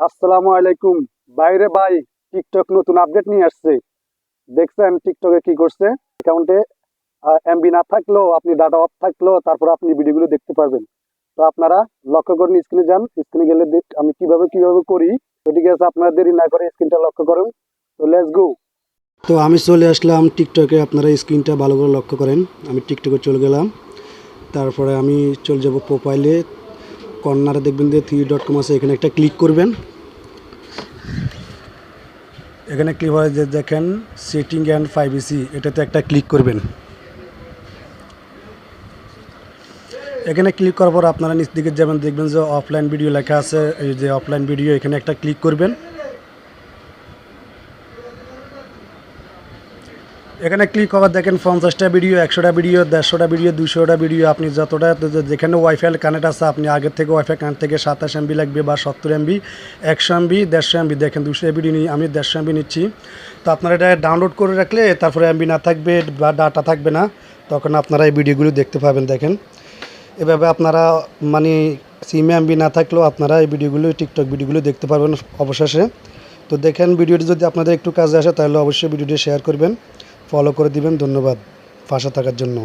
আসসালামু আলাইকুম। বাইরে ভাই, টিকটক নতুন আপডেট নিয়ে আসছে। দেখছেন টিকটকে কি করছে? অ্যাকাউন্টে এমবি না থাকলেও আপনি ডাটা অফ থাকলেও তারপর আপনি ভিডিওগুলো দেখতে পারবেন। তো আপনারা লক্ষ্য করুন, স্ক্রিনে যান। স্ক্রিনে গেলে আমি কিভাবে কিভাবে করি। তো ঠিক আছে, আপনারা দেরি না করে স্ক্রিনটা লক্ষ্য করুন। তো লেটস গো। তো আমি চলে আসলাম টিকটকে। আপনারা স্ক্রিনটা ভালো করে লক্ষ্য করেন। আমি টিকটকে চলে গেলাম। তারপরে আমি চলে যাব প্রোফাইলে। কর্নারে দেখবেন যে 3.com আছে, এখানে একটা ক্লিক করবেন। এখানে ক্লিক করে যে দেখেন সেটিং অ্যান্ড প্রাইভেসি, এটাতে একটা ক্লিক করবেন। এখানে ক্লিক করার পর আপনারা নিচ দিকে যাবেন, দেখবেন যে অফলাইন ভিডিও লেখা আছে। এই যে অফলাইন ভিডিও, এখানে একটা ক্লিক করবেন। এখানে ক্লিক করার দেখেন 50টা ভিডিও, 100টা ভিডিও, 150টা ভিডিও, 200টা ভিডিও। আপনি যতটা যেখানে ওয়াইফাই কানেক্ট আছে, আপনি আগের থেকে ওয়াইফাই কানেক্ট থেকে 27 MB লাগবে বা 70 MB, 100 MB, 150 MB। দেখেন 200 MB নিই, আমি 150 MB নিচ্ছি। তো আপনারা এটা ডাউনলোড করে রাখলে তারপরে MB না থাকবে বা ডাটা থাকবে না, তখন আপনারা এই ভিডিওগুলো দেখতে পাবেন। দেখেন এভাবে আপনারা মানে সিমে MB না থাকলেও আপনারা এই ভিডিওগুলো, টিকটক ভিডিওগুলো দেখতে পারবেন অবশেষে। তো দেখেন ভিডিওটি যদি আপনাদের একটু কাজে আসে তাহলে অবশ্যই ভিডিওটি শেয়ার করবেন, ফলো করে দিবেন। ধন্যবাদ পাশে থাকার জন্য।